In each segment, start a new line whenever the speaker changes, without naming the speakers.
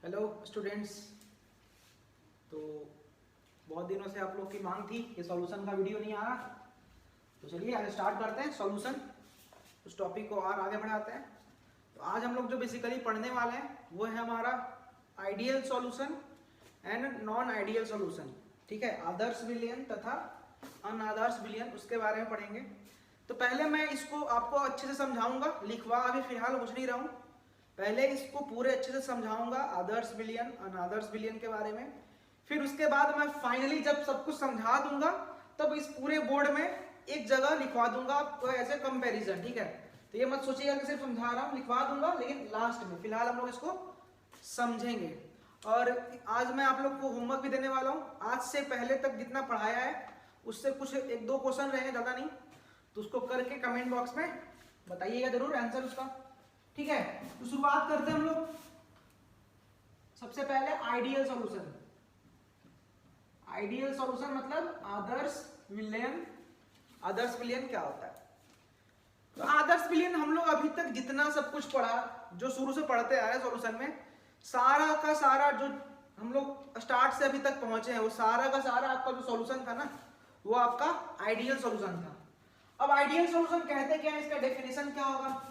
Hello students. तो बहुत दिनों से आप लोग की मांग थी कि सॉल्यूशन का वीडियो नहीं आ रहा, तो चलिए आज स्टार्ट करते हैं सॉल्यूशन। उस टॉपिक को और आगे बढ़ाते हैं। तो आज हम लोग जो बेसिकली पढ़ने वाले हैं वो है हमारा ideal solution and non ideal solution. ठीक है, आदर्श विलयन तथा अनादर्श विलयन, उसके बारे में पढ़ेंगे। तो पहले मैं इसको आपको अच्छे से समझाऊंगा, लिखवा अभी फिलहाल कुछ नहीं रहा हूँ। पहले इसको पूरे अच्छे से समझाऊंगा आदर्श विलयन अनादर्श विलयन के बारे में। फिर उसके बाद मैं फाइनली जब सब कुछ समझा दूंगा तब इस पूरे बोर्ड में एक जगह लिखवा दूंगा आपको ऐसे कंपैरिजन। ठीक है, तो ये मत सोचिएगा कि सिर्फ समझा रहा हूँ, लिखवा दूंगा, लेकिन लास्ट में फिलहाल हम लोग इसको समझेंगे। और आज मैं आप लोग को होमवर्क भी देने वाला हूँ। आज से पहले तक जितना पढ़ाया है उससे कुछ एक दो क्वेश्चन रहे, ज्यादा नहीं, तो उसको करके कमेंट बॉक्स में बताइएगा जरूर आंसर उसका। ठीक है, तो शुरुआत करते हैं हम लोग। सबसे पहले आइडियल सॉल्यूशन। आइडियल सॉल्यूशन मतलब आदर्श विलयन। आदर्श विलयन क्या होता है? तो आदर्श विलयन हम लोग अभी तक जितना सब कुछ पढ़ा, जो शुरू से पढ़ते आ रहे हैं सॉल्यूशन में, सारा का सारा जो हम लोग स्टार्ट से अभी तक पहुंचे हैं वो सारा का सारा आपका जो सॉल्यूशन था ना, वो आपका आइडियल सॉल्यूशन था। अब आइडियल सॉल्यूशन कहते क्या है, इसका डेफिनेशन क्या होगा?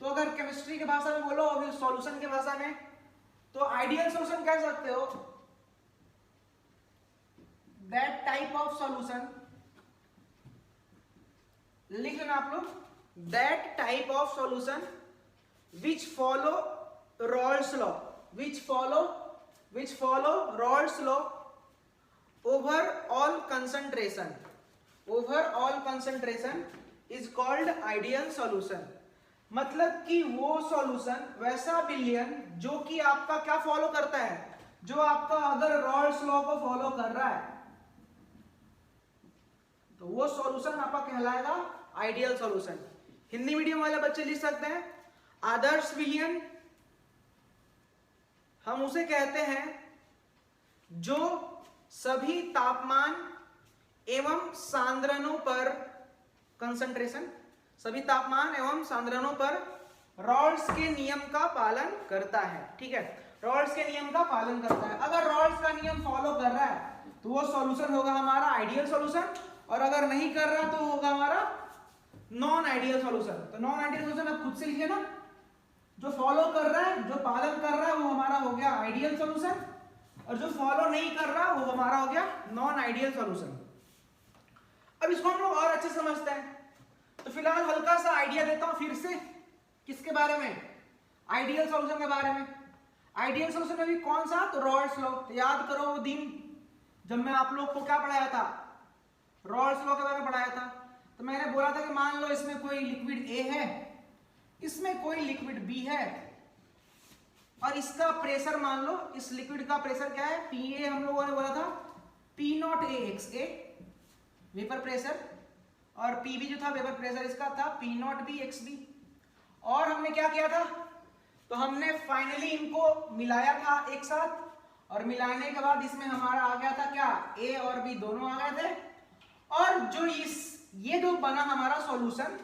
तो अगर केमिस्ट्री की भाषा में बोलो और सॉल्यूशन की भाषा में, तो आइडियल सॉल्यूशन कह सकते हो दैट टाइप ऑफ सॉल्यूशन, लिख लेना आप लोग, that type of solution which follow Rawls law, which follow Rawls law over all concentration is called ideal solution. मतलब कि वो सॉल्यूशन, वैसा विलयन जो कि आपका क्या फॉलो करता है, जो आपका अगर रॉल्स लॉ को फॉलो कर रहा है, तो वो सॉल्यूशन आपका कहलाएगा आइडियल सॉल्यूशन। हिंदी मीडियम वाले बच्चे लिख सकते हैं आदर्श विलयन हम उसे कहते हैं जो सभी तापमान एवं सांद्रणों पर कंसंट्रेशन, सभी तापमान एवं सांद्रणों पर रॉल्स के नियम का पालन करता है। ठीक है, रॉल्स के नियम का पालन करता है। अगर रॉल्स का नियम फॉलो कर रहा है तो वो सॉल्यूशन होगा हमारा आइडियल सॉल्यूशन, और अगर नहीं कर रहा तो होगा हमारा नॉन आइडियल सॉल्यूशन। तो नॉन आइडियल सॉल्यूशन आप खुद से लिखिए ना, जो फॉलो कर रहा है, जो पालन कर रहा है, वो हमारा हो गया आइडियल सॉल्यूशन, और जो फॉलो नहीं कर रहा वो हमारा हो गया नॉन आइडियल सॉल्यूशन। अब इसको हम लोग और अच्छे समझते हैं। तो फिलहाल हल्का सा आइडिया देता हूं फिर से, किसके बारे में? आइडियल सॉल्यूशन के बारे में। आइडियल सॉल्यूशन में भी कौन सा? तो रॉल्स लॉ। तो याद करो वो दिन जब मैं आप लोग को क्या पढ़ाया था, रॉल्स लॉ के बारे में पढ़ाया था। तो मैंने बोला था कि मान लो इसमें कोई लिक्विड ए है, इसमें कोई लिक्विड बी है, और इसका प्रेशर मान लो, इस लिक्विड का प्रेशर क्या है, पी ए, हम लोगों ने बोला था P naught A X A vapour pressure, और पीबी जो था वेपर प्रेशर इसका था P naught B X B. और हमने क्या किया था, तो हमने फाइनली इनको मिलाया था एक साथ, और मिलाने के बाद इसमें हमारा आ गया था क्या, ए और बी दोनों आ गए थे। और जो ये जो बना हमारा सॉल्यूशन,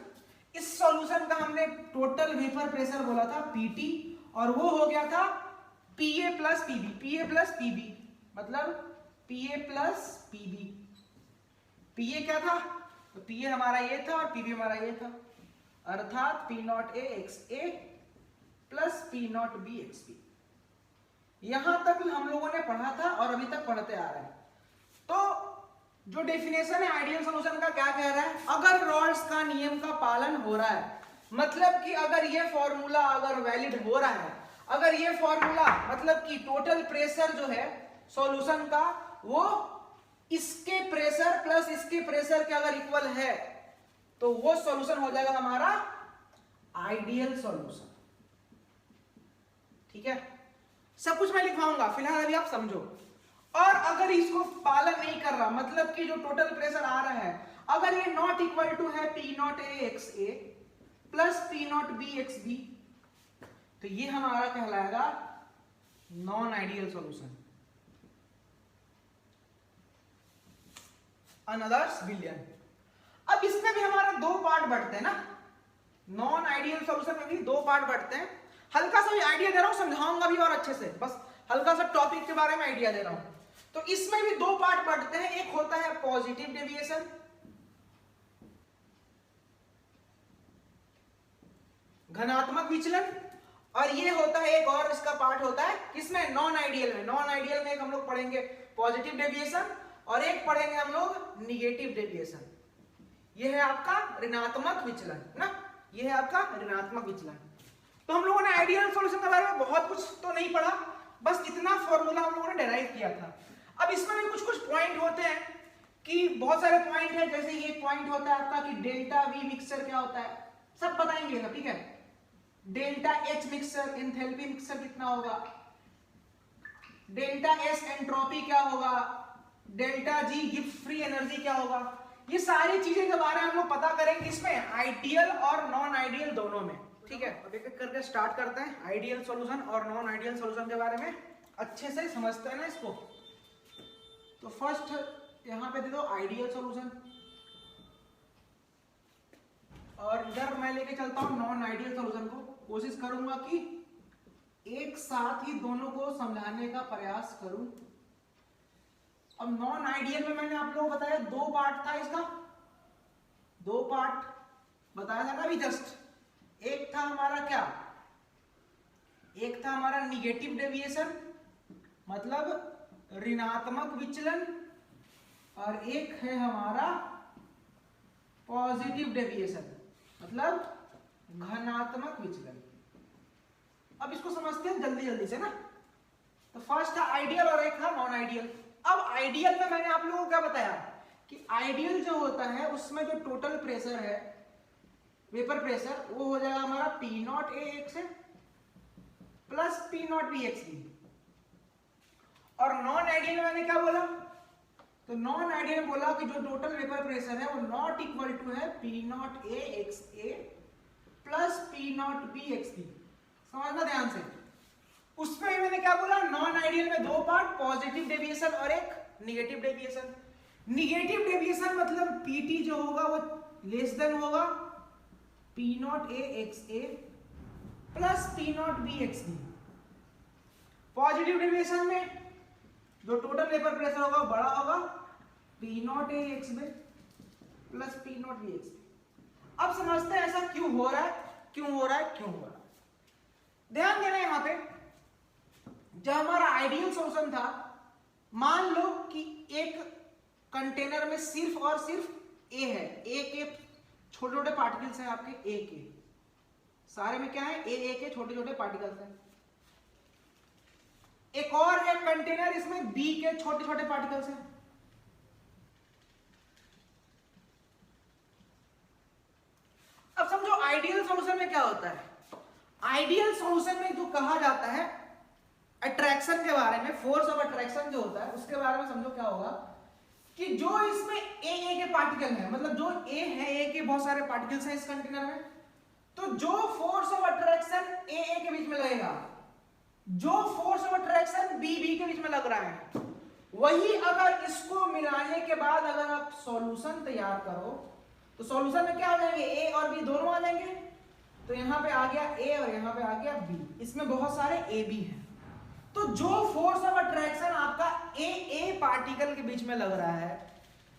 इस सॉल्यूशन का हमने टोटल वेपर प्रेशर बोला था पीटी, और वो हो गया था पीए प्लस पीबी। पीए प्लस पीबी मतलब पीए प्लस पीबी। पीए क्या था, तो पीए हमारा ये था और पीबी हमारा ये था, अर्थात P naught A X A plus P naught B X B. यहां तक हम लोगों ने पढ़ा था और अभी तक पढ़ते आ रहे हैं। तो जो डेफिनेशन है आइडियल सॉल्यूशन का, क्या कह रहा है, अगर रॉल्स का नियम का पालन हो रहा है, मतलब कि अगर ये फॉर्मूला अगर वैलिड हो रहा है, अगर ये फॉर्मूला मतलब कि टोटल प्रेशर जो है सॉल्यूशन का, वो इसके प्रेशर प्लस इसके प्रेशर के अगर इक्वल है, तो वो सॉल्यूशन हो जाएगा हमारा आइडियल सॉल्यूशन। ठीक है, सब कुछ मैं लिखवाऊंगा, फिलहाल अभी आप समझो। और अगर इसको पालन नहीं कर रहा, मतलब कि जो टोटल प्रेशर आ रहा है, अगर ये नॉट इक्वल टू है P naught A X A plus P naught B X B, तो ये हमारा कहलाएगा नॉन आइडियल सॉल्यूशन, अनादर्श विलयन। अब इसमें भी हमारा दो पार्ट बढ़ते हैं ना, नॉन आइडियल सॉल्यूशन में भी दो पार्ट बढ़ते हैं। हल्का सा आइडिया दे रहा हूं, समझाऊंगा भी और अच्छे से, बस हल्का सा टॉपिक के बारे में आइडिया दे रहा हूं। तो इसमें भी दो पार्ट पढ़ते हैं, एक होता है पॉजिटिव डेविएशन, घनात्मक विचलन, और ये होता है एक और इसका पार्ट होता है किसमें, नॉन आइडियल में। नॉन आइडियल में एक हम लोग पढ़ेंगे पॉजिटिव डेविएशन और एक पढ़ेंगे हम लोग निगेटिव डेविएशन। ये है आपका ऋणात्मक विचलन ना, ये है आपका ऋणात्मक विचलन। तो हम लोगों ने आइडियल सॉल्यूशन के बारे में बहुत कुछ तो नहीं पढ़ा, बस इतना फॉर्मूला हम लोगों ने डिराइव किया था। अब इसमें भी कुछ कुछ पॉइंट होते हैं कि बहुत सारे पॉइंट है, जैसे ये पॉइंट होता है आपका कि डेल्टा वी मिक्सचर क्या होता है, सब बताएंगे ना, ठीक है। Delta H mixture, enthalpy mixture कितना होगा, डेल्टा एस एंट्रोपी क्या होगा, delta G Gibbs free energy क्या होगा, ये सारी चीजें के बारे में हम लोग पता करेंगे इसमें आइडियल और नॉन आइडियल दोनों में, ठीक है। अब एक एक करके स्टार्ट करते हैं, आइडियल सॉल्यूशन और नॉन आइडियल सॉल्यूशन के बारे में अच्छे से समझते हैं ना इसको। तो फर्स्ट यहां पे दे दो आइडियल सॉल्यूशन, और इधर मैं लेके चलता हूं नॉन आइडियल सॉल्यूशन को। कोशिश करूंगा कि एक साथ ही दोनों को समझाने का प्रयास करूं। अब नॉन आइडियल में मैंने आप लोगों को बताया दो पार्ट था इसका, दो पार्ट बताया था ना अभी जस्ट। एक था हमारा क्या, एक था हमारा निगेटिव डेविएशन मतलब ऋणात्मक विचलन, और एक है हमारा पॉजिटिव डेविएशन मतलब घनात्मक विचलन। अब इसको समझते हैं जल्दी जल्दी से ना। तो फर्स्ट था आइडियल और एक था नॉन आइडियल। अब आइडियल में मैंने आप लोगों को क्या बताया कि आइडियल जो होता है उसमें जो टोटल प्रेशर है, वेपर प्रेशर, वो हो जाएगा हमारा P naught A X plus P naught B X B. और नॉन आइडियल में मैंने क्या बोला, तो नॉन आइडियल में बोला कि जो टोटल वेपर प्रेशर है वो नॉट इक्वल टू है P naught A X A plus P naught B X B. समझना ध्यान से। उसमें मैंने क्या बोला, नॉन आइडियल में दो पार्ट, पॉजिटिव डेविएशन और एक निगेटिव डेविएशन। निगेटिव डेविएशन मतलब पीटी जो होगा वो लेस देन होगा P naught A X A plus P naught B X B. Positive deviation में जो टोटल वेपर प्रेशर होगा वो बड़ा होगा P naught A X B plus P naught B X B. अब समझते हैं ऐसा क्यों हो रहा है, क्यों हो रहा है, क्यों हो रहा है। ध्यान देना यहां पे, जब हमारा आइडियल सॉल्यूशन था, मान लो कि एक कंटेनर में सिर्फ और सिर्फ ए है, ए के छोटे छोटे पार्टिकल्स हैं आपके, ए के सारे में क्या है, ए के छोटे छोटे पार्टिकल्स हैं। एक और है कंटेनर, इसमें बी के छोटे छोटे पार्टिकल्स हैं। अब समझो आइडियल सॉल्यूशन में क्या होता है, आइडियल सॉल्यूशन में जो कहा जाता है अट्रैक्शन के बारे में, फोर्स ऑफ अट्रैक्शन जो होता है उसके बारे में समझो क्या होगा कि जो इसमें ए के पार्टिकल है, मतलब जो ए है, ए के बहुत सारे पार्टिकल्स हैं इस कंटेनर में, तो जो फोर्स ऑफ अट्रैक्शन ए के बीच में लगेगा, जो फोर्स ऑफ अट्रैक्शन बी के बीच में लग रहा है, वही अगर इसको मिलाने के बाद अगर आप सॉल्यूशन तैयार करो तो सॉल्यूशन में क्या आ जाएंगे, ए और बी दोनों आ जाएंगे। तो यहां पे आ गया ए और यहां पे आ गया बी, इसमें बहुत सारे ए बी हैं। तो जो फोर्स ऑफ अट्रैक्शन आपका ए पार्टिकल के बीच में लग रहा है,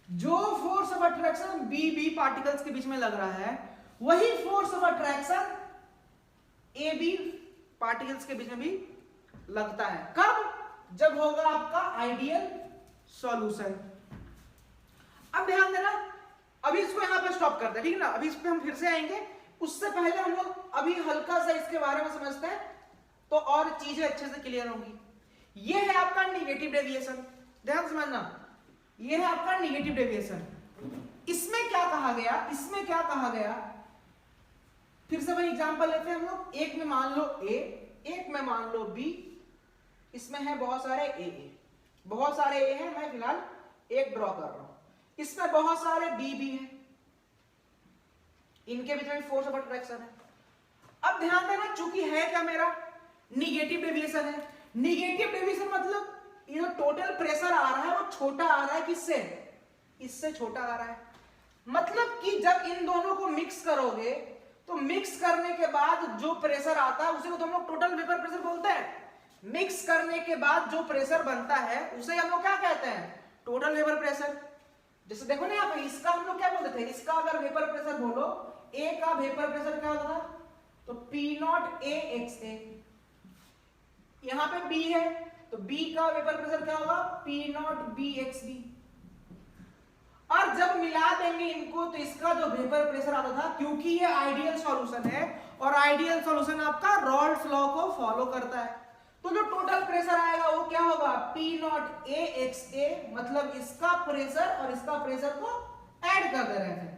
जो force of attraction B particles के बीच में लग रहा है, वही force of attraction A B particles के बीच में भी लगता है। कब, जब होगा आपका आइडियल सॉल्यूशन। अब ध्यान देना, अभी इसको यहां पे स्टॉप करते हैं, ठीक है ना। अभी इस पे हम फिर से आएंगे, उससे पहले हम लोग अभी हल्का सा इसके बारे में समझते हैं तो और चीजें अच्छे से क्लियर होंगी। ये है आपका निगेटिव डेविएशन, ध्यान समझना, ये है आपका निगेटिव डेविएशन। इसमें क्या कहा गया, इसमें क्या कहा गया, फिर से वही एग्जांपल लेते हैं हम लोग। एक में मान लो ए, एक में मान लो बी, इसमें है बहुत सारे ए, बहुत सारे ए हैं, मैं फिलहाल एक ड्रॉ कर रहा हूं। इसमें बहुत सारे बी भी हैं, इनके बीच में फोर्स ऑफ अट्रैक्शन है। अब ध्यान देना, चूंकि है क्या मेरा निगेटिव डेविएशन है, निगेटिव डेविएशन मतलब ये जो टोटल प्रेशर आ रहा है वो छोटा आ रहा है, किससे, इससे छोटा आ रहा है। मतलब कि जब इन दोनों को मिक्स करोगे तो मिक्स करने के बाद जो प्रेशर आता है उसे तो हम लोग टोटल वेपर प्रेशर बोलते हैं। मिक्स करने के बाद जो प्रेशर बनता है उसे हम लोग क्या कहते हैं, टोटल वेपर प्रेशर। जैसे देखो ना यहाँ पे, इसका हम लोग क्या बोलते थे, इसका अगर वेपर प्रेशर बोलो, ए का वेपर प्रेशर क्या होता था, तो पी नॉट ए एक्स ए। यहां पे बी है तो बी का वेपर प्रेशर क्या होगा, P naught B X B. और जब मिला देंगे इनको तो इसका जो वेपर प्रेशर आता था, क्योंकि ये आइडियल सॉल्यूशन है और आइडियल सॉल्यूशन आपका रॉल्स लॉ को फॉलो करता है, तो जो टोटल प्रेशर आएगा वो क्या होगा, पी नॉट ए एक्स ए, मतलब इसका प्रेशर और इसका प्रेशर को ऐड कर दे रहे थे।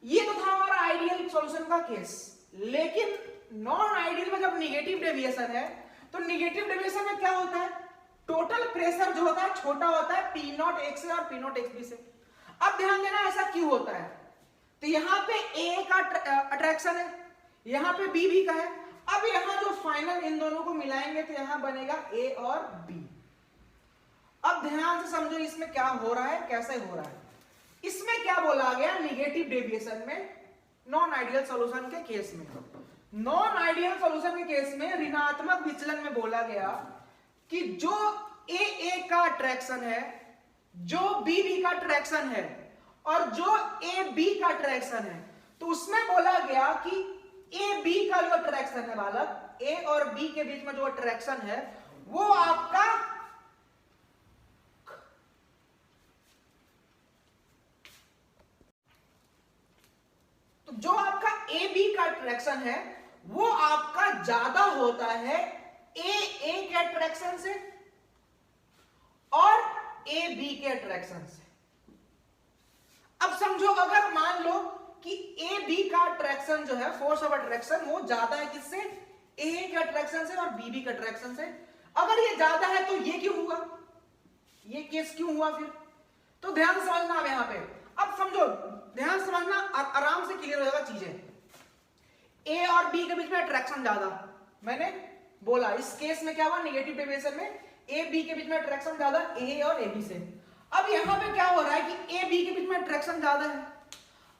ये तो था हमारा आइडियल सॉल्यूशन का केस। लेकिन नॉन आइडियल में जब निगेटिव डेविएशन है तो निगेटिव डेविएशन में क्या होता है, टोटल प्रेशर जो होता है छोटा होता है पी नॉट एक्स से और पी नॉट एक्स बी से। अब ध्यान देना ऐसा क्यों होता है, तो यहां पे ए का अट्रैक्शन है, यहां पे बी का है। अब यहां जो फाइनल इन दोनों को मिलाएंगे तो यहां बनेगा ए और बी। अब ध्यान से समझो इसमें क्या हो रहा है, कैसे हो रहा है। इसमें क्या बोला गया, निगेटिव डेविएशन में, नॉन आइडियल सॉल्यूशन के केस में, नॉन आइडियल सॉल्यूशन के केस में ऋणात्मक विचलन में बोला गया कि जो ए का अट्रैक्शन है, जो बी का अट्रैक्शन है और जो ए बी का अट्रैक्शन है, तो उसमें बोला गया कि ए बी का जो अट्रैक्शन है बालक, ए और बी के बीच में जो अट्रैक्शन है वो आपका तो जो आपका ए बी का अट्रैक्शन है वो आपका ज्यादा होता है ए के अट्रैक्शन से और ए बी के अट्रैक्शन से। अब समझो अगर मान लो कि ए बी का अट्रैक्शन जो है, फोर्स ऑफ अट्रैक्शन, वो ज्यादा है किससे, ए के अट्रैक्शन से और बी के अट्रैक्शन से। अगर ये ज्यादा है तो ये क्यों हुआ, ये केस क्यों हुआ फिर, तो ध्यान समझना अब यहां पे। अब समझो, ध्यान समझना, आराम से क्लियर हो जाएगा चीजें। ए और बी के बीच में अट्रैक्शन ज्यादा, मैंने बोला इस केस में क्या हुआ, निगेटिव डेविएशन में ए बी के बीच में अट्रैक्शन ज्यादा ए और ए बी से। अब यहां पे क्या हो रहा है कि ए बी के बीच में अट्रैक्शन ज्यादा है।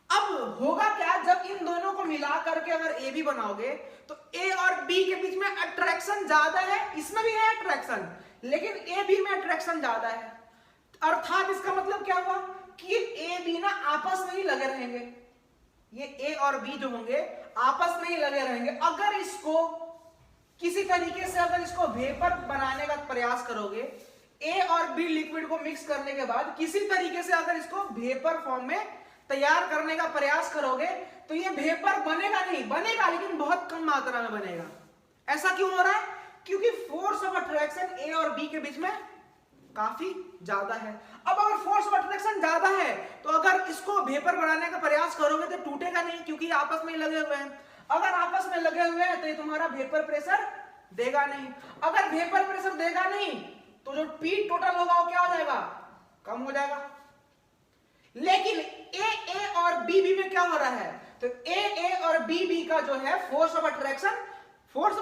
अब होगा क्या, जब इन दोनों को मिला करके अगर ए बी बनाओगे तो ए और बी के बीच में अट्रैक्शन ज्यादा है, इसमें भी है अट्रैक्शन लेकिन ए बी में अट्रैक्शन ज्यादा है। अर्थात इसका मतलब क्या हुआ कि ए बी ना आपस में ही लगे रहेंगे, ये ए और बी जो होंगे आपस में ही लगे रहेंगे। अगर इसको किसी तरीके से अगर इसको वेपर बनाने का प्रयास करोगे, ए और बी लिक्विड को मिक्स करने के बाद किसी तरीके से अगर इसको वेपर फॉर्म में तैयार करने का प्रयास करोगे तो ये वेपर बनेगा नहीं, बनेगा लेकिन बहुत कम मात्रा में बनेगा। ऐसा क्यों हो रहा है, क्योंकि फोर्स ऑफ अट्रैक्शन ए और बी के बीच में काफी ज्यादा है। अब अगर फोर्स ऑफ अट्रैक्शन ज्यादा है तो अगर इसको वेपर बनाने का प्रयास करोगे तो टूटेगा नहीं, क्योंकि आपस में लगे हुए हैं। अगर आपस में लगे हुए हैं तो ये तुम्हारा वेपर प्रेशर देगा नहीं। अगर वेपर प्रेशर देगा नहीं तो जो पी टोटल होगा वो क्या हो जाएगा, कम हो जाएगा। लेकिन ए और बी में क्या हो रहा है, तो ए और बी का जो है फोर्स ऑफ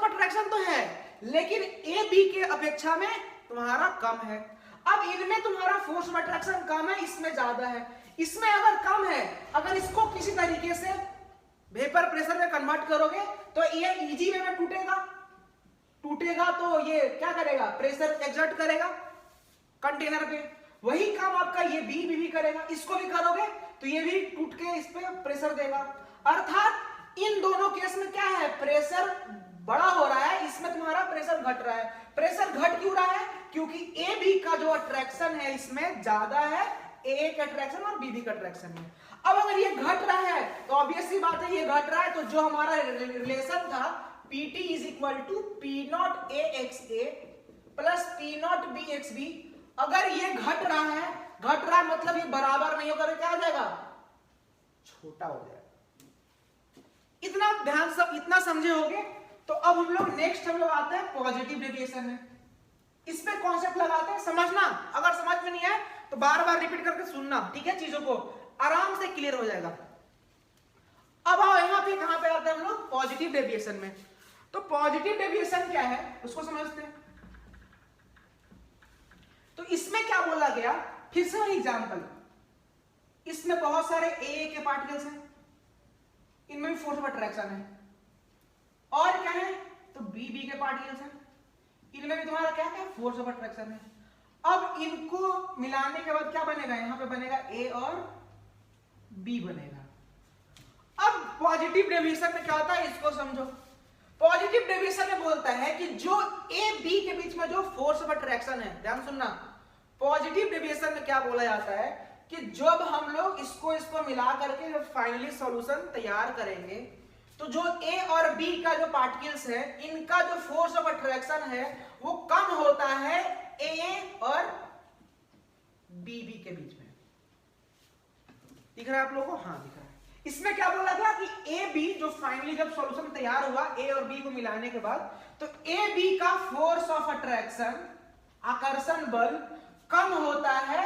अट्रैक्शन तो है लेकिन ए बी के अपेक्षा में तुम्हारा कम है। अब इनमें तुम्हारा फोर्स ऑफ अट्रैक्शन कम है, इसमें ज्यादा है। इसमें अगर कम है, अगर इसको किसी तरीके से वेपर प्रेशर में कन्वर्ट करोगे तो ये इजी वे में टूटेगा तो ये क्या करेगा, प्रेशर एक्सर्ट करेगा कंटेनर पे। वही काम आपका ये बी करेगा, इसको भी करोगे तो ये भी टूट के इस पे प्रेशर देगा। अर्थात इन दोनों केस में क्या है, प्रेशर बड़ा हो रहा है, इसमें तुम्हारा प्रेशर घट रहा है। प्रेशर घट क्यों रहा है, क्योंकि ए बी का जो अट्रैक्शन है इसमें ज्यादा है ए का अट्रैक्शन और बी का अट्रैक्शन है। अब अगर ये घट रहा है तो ऑब्वियस सी बात है ये घट रहा है, तो जो हमारा रिलेशन था Pt is equal to P naught A X A plus P naught B X B, अगर ये घट रहा है मतलब ये बराबर नहीं होकर क्या हो जाएगा, छोटा हो जाएगा। इतना ध्यान सब इतना समझे होगे। तो अब हम लोग नेक्स्ट आते हैं पॉजिटिव डेविएशन में। इस पे कॉन्सेप्ट लगाते हैं, समझना। अगर समझ में नहीं है तो बार बार रिपीट करके सुनना, ठीक है, चीजों को आराम से क्लियर हो जाएगा। अब आओ यहां पे कहां पे आते हैं हम लोग, पॉजिटिव डेविएशन में। तो पॉजिटिव डेविएशन क्या है उसको समझते हैं। तो इसमें क्या बोला गया, फिर से एग्जांपल, इसमें बहुत सारे ए के पार्टिकल्स हैं, इनमें भी फोर्स ऑफ अट्रैक्शन है। और क्या है, तो बी बी के पार्टिकल्स हैं, इनमें भी तुम्हारा क्या है, फोर्स ऑफ अट्रैक्शन है। अब इनको मिलाने के बाद क्या बनेगा, यहां पे बनेगा ए और बी बनेगा। अब पॉजिटिव डेविएशन में क्या होता है, इसको समझो। पॉजिटिव डेविएशन में बोलता है कि जो ए बी के बीच में जो फोर्स ऑफ अट्रैक्शन है, ध्यान सुनना, पॉजिटिव डेविएशन में क्या बोला जाता है कि जब हम लोग इसको मिला करके जब फाइनली सॉल्यूशन तैयार करेंगे, तो जो ए और बी का जो पार्टिकल्स है, इनका जो फोर्स ऑफ अट्रैक्शन है वो कम होता है ए और बी बी के बीच में। दिख रहा है आप लोगों को? हाँ दिख रहा है। इसमें क्या बोला था कि ए बी जो फाइनली जब सॉल्यूशन तैयार हुआ ए और बी को मिलाने के बाद, तो ए बी का फोर्स ऑफ अट्रैक्शन, आकर्षण बल कम होता है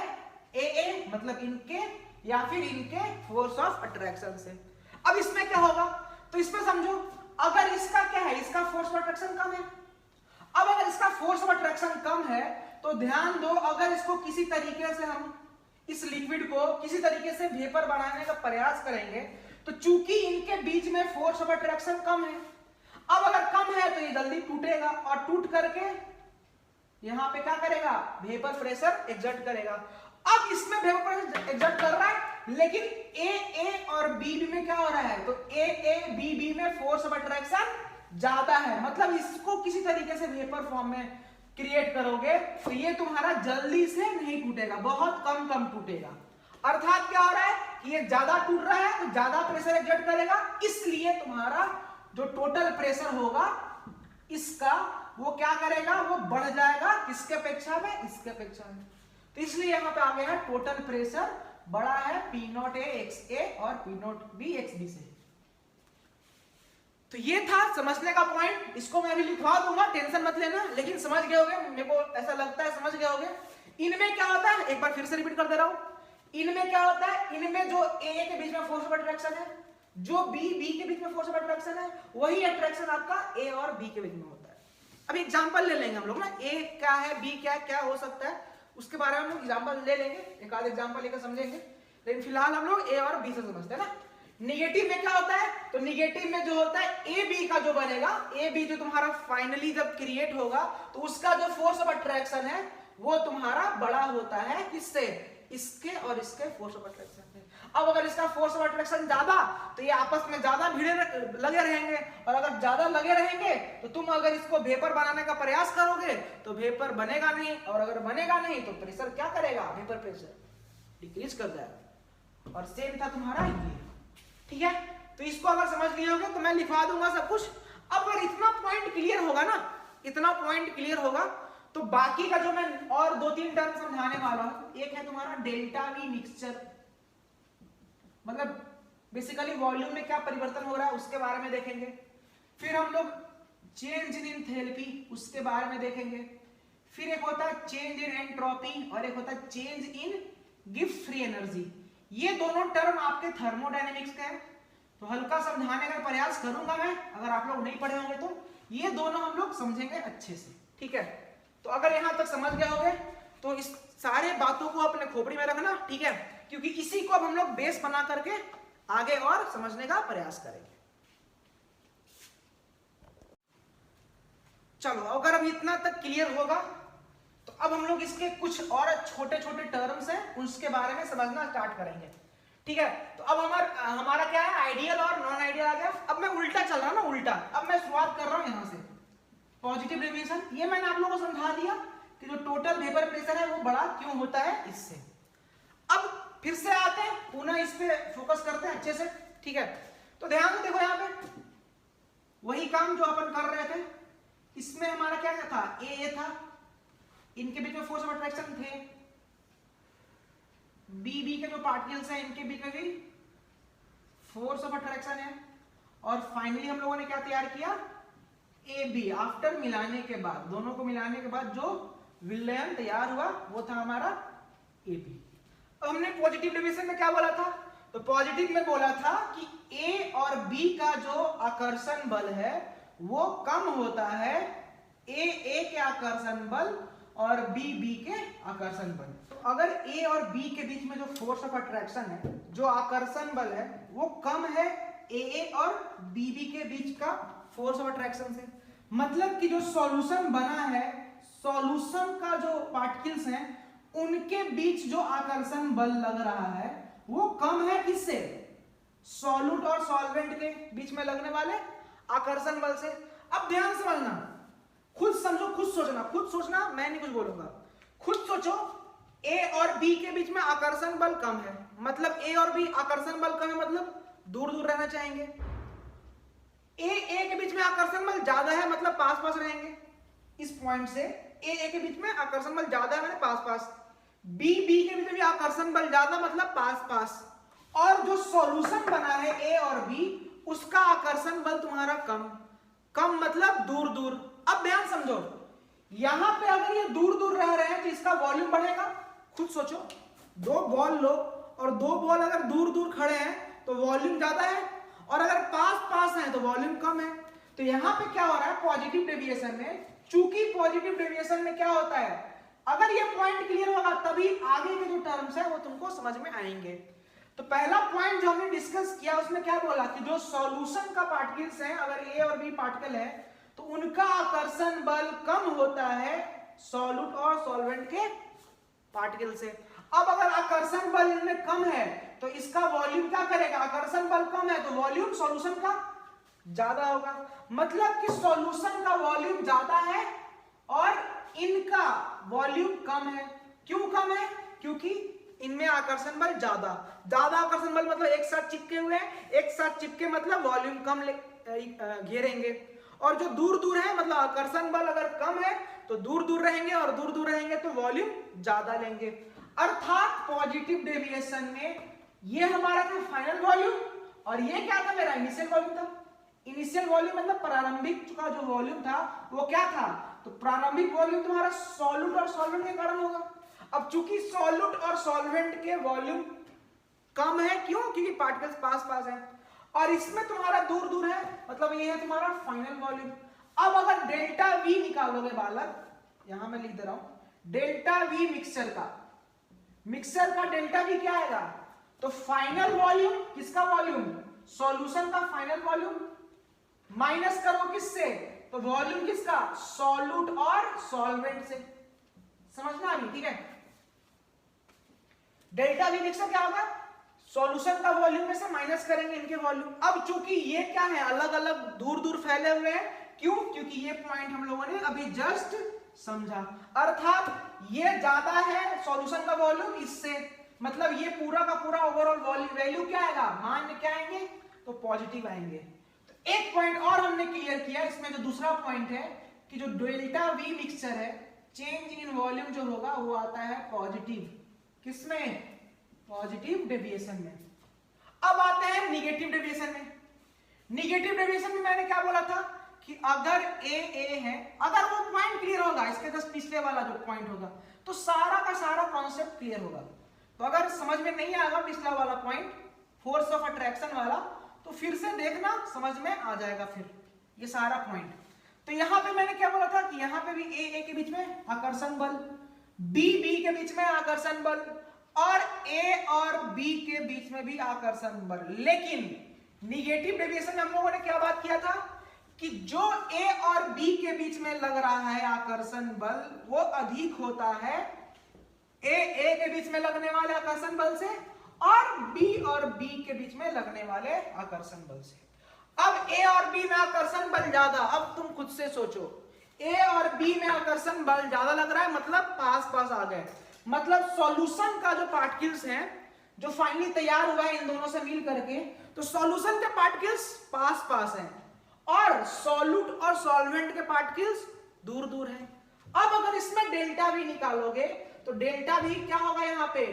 ए मतलब इनके या फिर इनके फोर्स ऑफ अट्रैक्शन से। अब इसमें क्या होगा, तो इसमें समझो, अगर इसका क्या है, इसका फोर्स ऑफ अट्रैक्शन कम है। अब अगर इसका फोर्स ऑफ अट्रैक्शन कम है तो ध्यान दो, अगर इसको किसी तरीके से हम इस लिक्विड को किसी तरीके से वेपर बनाने का प्रयास करेंगे, तो चूंकि इनके बीच में फोर्स ऑफ अट्रैक्शन कम है, अब अगर कम है तो ये जल्दी टूटेगा और टूट करके यहां पे क्या करेगा, वेपर प्रेशर एक्सर्ट करेगा। अब इसमें वेपर प्रेशर एक्सर्ट कर रहा है, लेकिन ए और बी में क्या हो रहा है, तो ए बी में फोर्स ऑफ अट्रैक्शन ज्यादा है। मतलब इसको किसी तरीके से वेपर फॉर्म में क्रिएट करोगे तो ये तुम्हारा जल्दी से नहीं टूटेगा, बहुत कम टूटेगा। अर्थात क्या हो रहा है कि ये ज्यादा टूट रहा है तो ज्यादा प्रेशर एक्सर्ट करेगा, इसलिए तुम्हारा जो टोटल प्रेशर होगा इसका वो क्या करेगा, वो बढ़ जाएगा, किसके अपेक्षा में, इसके अपेक्षा में। तो इसलिए यहां पे आ गया है टोटल प्रेशर बड़ा है P naught A X A और P naught B X B से। तो ये था समझने का पॉइंट, इसको मैं अभी लिखवा दूंगा, टेंशन मत लेना, लेकिन समझ गए होगे, मेरे को ऐसा लगता है समझ गए होगे। इनमें क्या होता है, एक बार फिर से रिपीट कर दे रहा हूं, इनमें क्या होता है, इनमें जो ए के बीच में फोर्स ऑफ अट्रैक्शन है, जो बी के बीच में फोर्स ऑफ अट्रैक्शन है, वही अट्रैक्शन आपका ए और बी के बीच में होता है। अभी एग्जांपल ले लेंगे हम लोग ना, ए क्या है, बी क्या हो सकता है, उसके बारे में हम लोग एग्जांपल ले लेंगे, एक आध एग्जांपल लेकर समझेंगे, लेकिन फिलहाल हम लोग ए और बी से समझते हैं ना। निगेटिव में क्या होता है, तो निगेटिव में जो होता है ए बी का जो बनेगा, ए बी जो तुम्हारा फाइनली जब क्रिएट होगा तो उसका जो फोर्स ऑफ अट्रैक्शन है वो तुम्हारा बड़ा होता है, किससे, इसके और इसके फोर्स ऑफ अट्रैक्शन से। अब अगर इसका फोर्स ऑफ अट्रैक्शन ज्यादा, तो ये आपस में ज्यादा भिड़े लगे रहेंगे, और अगर ज्यादा लगे रहेंगे तो तुम अगर इसको वेपर बनाने का प्रयास करोगे तो वेपर बनेगा नहीं, और अगर बनेगा नहीं तो प्रेशर क्या करेगा, वेपर प्रेशर डिक्रीज कर जाएगा। और सेम था तुम्हारा ये, ठीक है। तो इसको अगर समझ लिए होगे तो मैं लिखवा दूंगा सब कुछ। अब अगर इतना पॉइंट क्लियर होगा ना, इतना पॉइंट क्लियर होगा, तो बाकी का जो मैं और 2-3 टर्म समझाने वाला हूं, एक है तुम्हारा डेल्टा वी मिक्सचर, मतलब बेसिकली वॉल्यूम में क्या परिवर्तन हो रहा है उसके बारे में देखेंगे। फिर हम लोग चेंज इन एंथैल्पी, उसके बारे में देखेंगे। फिर एक होता है चेंज इन एंट्रोपी और एक होता है change in Gibbs free energy. ये दोनों टर्म आपके थर्मोडायनेमिक्स के हैं, तो हल्का समझाने का प्रयास करूंगा मैं, अगर आप लोग नहीं पढ़े होंगे तो ये दोनों हम लोग समझेंगे अच्छे से, ठीक है। तो अगर यहां तक समझ गए होंगे तो इस सारे बातों को अपने खोपड़ी में रखना, ठीक है, क्योंकि इसी को अब हम लोग बेस बना करके आगे और समझने का प्रयास करेंगे। चलो, अगर अब इतना तक क्लियर होगा तो अब हम लोग इसके कुछ और छोटे छोटे टर्म्स हैं, उसके बारे में समझना स्टार्ट करेंगे, ठीक है। तो अब हमारा क्या है, आइडियल और नॉन आइडियल आ गया। अब मैं उल्टा चल रहा हूं ना, उल्टा, अब मैं शुरुआत कर रहा हूं यहां से। पॉजिटिव डेविएशन ये मैंने आप लोगों को समझा दिया कि जो टोटल वेपर प्रेशर है वो बड़ा क्यों होता है इससे। अब फिर से आते हैं, पुनः इस पे फोकस करते हैं अच्छे से, ठीक है। तो ध्यान से देखो, यहाँ पे वही काम जो अपन कर रहे थे, इसमें हमारा क्या था, ए था, इनके बीच में फोर्स ऑफ अट्रैक्शन थे, बी के जो पार्टिकल्स हैं इनके बीच में भी फोर्स ऑफ अट्रैक्शन है, और फाइनली हम लोगों ने क्या तैयार किया, ए बी। आफ्टर मिलाने के बाद, दोनों को मिलाने के बाद जो विलयन तैयार हुआ वो था हमारा ए बी। अब हमने पॉजिटिव डिविजन में क्या बोला था, तो पॉजिटिव में बोला था कि ए और बी का जो आकर्षण बल है वो कम होता है ए के आकर्षण बल और बी के आकर्षण बल। तो अगर ए और बी के बीच में जो फोर्स ऑफ अट्रैक्शन है, जो आकर्षण बल है, वो कम है ए और बी के बीच का फोर्स ऑफ अट्रैक्शन से। मतलब कि जो सॉल्यूशन बना है, सॉल्यूशन का जो पार्टिकल्स हैं उनके बीच जो आकर्षण बल लग रहा है वो कम है किससे? सॉल्यूट और सॉल्वेंट के बीच में लगने वाले आकर्षण बल से। अब ध्यान समझना, खुद समझो, खुद सोचना, मैं नहीं कुछ बोलूंगा, खुद सोचो। ए और बी के बीच में आकर्षण बल कम है, मतलब ए और बी आकर्षण बल कम है, मतलब दूर दूर रहना चाहेंगे। ए के बीच में आकर्षण बल ज्यादा है, मतलब पास पास रहेंगे। इस पॉइंट से ए के बीच में आकर्षण बल ज्यादा है, मतलब पास पास। बी के बीच में भी आकर्षण बल ज्यादा, मतलब पास पास। और जो सॉल्यूशन बना है ए और बी, उसका आकर्षण बल तुम्हारा कम मतलब दूर दूर। अब ध्यान समझो, यहां पे अगर ये दूर दूर रह रहे हैं तो इसका वॉल्यूम बढ़ेगा। खुद सोचो, दो बॉल लो और दो बॉल अगर दूर दूर खड़े हैं तो वॉल्यूम ज्यादा है, और अगर पास पास है तो वॉल्यूम कम है। तो यहां पे क्या हो रहा है, पॉजिटिव डेविएशन में, चूंकि पॉजिटिव डेविएशन में क्या होता है, अगर ये पॉइंट क्लियर होगा तभी आगे के जो टर्म्स है वो तुमको समझ में आएंगे। तो पहला पॉइंट जो हमने डिस्कस किया उसमें क्या बोला कि जो सॉल्यूशन का पार्टिकल्स हैं, अगर ए और बी पार्टिकल है तो उनका आकर्षण बल कम होता है सॉल्यूट और सॉल्वेंट के पार्टिकल से। अब अगर आकर्षण बल इनमें कम है तो इसका वॉल्यूम क्या करेगा, आकर्षण बल कम है तो वॉल्यूम सॉल्यूशन का ज्यादा होगा। मतलब कि सॉल्यूशन का वॉल्यूम ज्यादा है और इनका वॉल्यूम कम है। क्यों कम है? क्योंकि इनमें आकर्षण बल ज्यादा आकर्षण बल मतलब एक साथ चिपके हुए हैं, एक साथ चिपके मतलब वॉल्यूम कम घेरेंगे। और जो दूर दूर है मतलब आकर्षण बल अगर कम है तो दूर दूर रहेंगे, और दूर दूर रहेंगे तो वॉल्यूम ज्यादा लेंगे। अर्थात पॉजिटिव डेविएशन में ये हमारा था फाइनल वॉल्यूम, और ये क्या था, मेरा इनिशियल वॉल्यूम था। इनिशियल वॉल्यूम मतलब प्रारंभिक का जो वॉल्यूम था वो क्या था, तो प्रारंभिक वॉल्यूम तुम्हारा सॉल्यूट और सॉल्वेंट के कारण होगा। अब चूंकि सॉल्यूट और सॉल्वेंट के वॉल्यूम कम है, क्यों? क्योंकि पार्टिकल्स पास पास हैं, और इसमें तुम्हारा दूर दूर है, मतलब ये है तुम्हारा फाइनल वॉल्यूम। अब अगर डेल्टा वी निकालोगे बालक, यहां मैं लिख दे रहा हूं, डेल्टा वी मिक्सर का डेल्टा वी क्या आएगा, तो फाइनल वॉल्यूम, किसका वॉल्यूम, सॉल्यूशन का फाइनल वॉल्यूम, माइनस करो किससे, तो वॉल्यूम किसका, सॉल्यूट और सॉल्वेंट से। समझना अभी, ठीक है। डेल्टा वी मिक्सर क्या होगा, सॉल्यूशन का वॉल्यूम में से माइनस करेंगे इनके वॉल्यूम। अब चूंकि ये क्या है, अलग अलग दूर दूर फैले हुए हैं, क्यों? क्योंकि ये पॉइंट हम लोगों ने अभी जस्ट समझा। अर्थात ये ज्यादा है सॉल्यूशन का वॉल्यूम इससे, मतलब ये पूरा का पूरा ओवरऑल वैल्यू क्या आएगा, मान क्या आएंगे, तो पॉजिटिव आएंगे। तो एक पॉइंट और हमने क्लियर किया इसमें, जो दूसरा पॉइंट है कि जो डेल्टा वी मिक्सचर है, चेंज इन वॉल्यूम जो होगा वो आता है पॉजिटिव, किसमें, पॉजिटिव डेविएशन में। अब आते हैं निगेटिव डेविएशन में। निगेटिव डेविएशन में मैंने क्या बोला था कि अगर ए है, अगर वो पॉइंट क्लियर होगा, इसके जस्ट पिछले वाला जो पॉइंट होगा, तो सारा का सारा कॉन्सेप्ट क्लियर होगा। तो अगर समझ में नहीं आएगा पिछला वाला पॉइंट, फोर्स ऑफ अट्रैक्शन वाला, तो फिर से देखना, समझ में आ जाएगा फिर ये सारा पॉइंट। तो यहां पे मैंने क्या बोला था कि यहां पे भी ए के बीच में आकर्षण बल, बी के बीच में आकर्षण बल, और ए और बी के बीच में भी आकर्षण बल। लेकिन निगेटिव डेविएशन में हम लोगों ने क्या बात किया था कि जो ए और बी के बीच में लग रहा है आकर्षण बल वो अधिक होता है ए के बीच में लगने वाले आकर्षण बल से, और बी के बीच में लगने वाले आकर्षण बल से। अब ए और बी में आकर्षण बल ज्यादा, अब तुम खुद से सोचो, ए और बी में आकर्षण बल ज्यादा लग रहा है, मतलब पास पास आ गए, मतलब सॉल्यूशन का जो पार्टिकल्स हैं जो फाइनली तैयार हुआ है इन दोनों से मिल करके, तो सॉल्यूशन के पार्टिकल्स पास पास हैं और सॉल्यूट और सॉल्वेंट के पार्टिकल्स दूर दूर हैं। अब अगर इसमें डेल्टा वी निकालोगे तो डेल्टा वी क्या होगा, यहां पे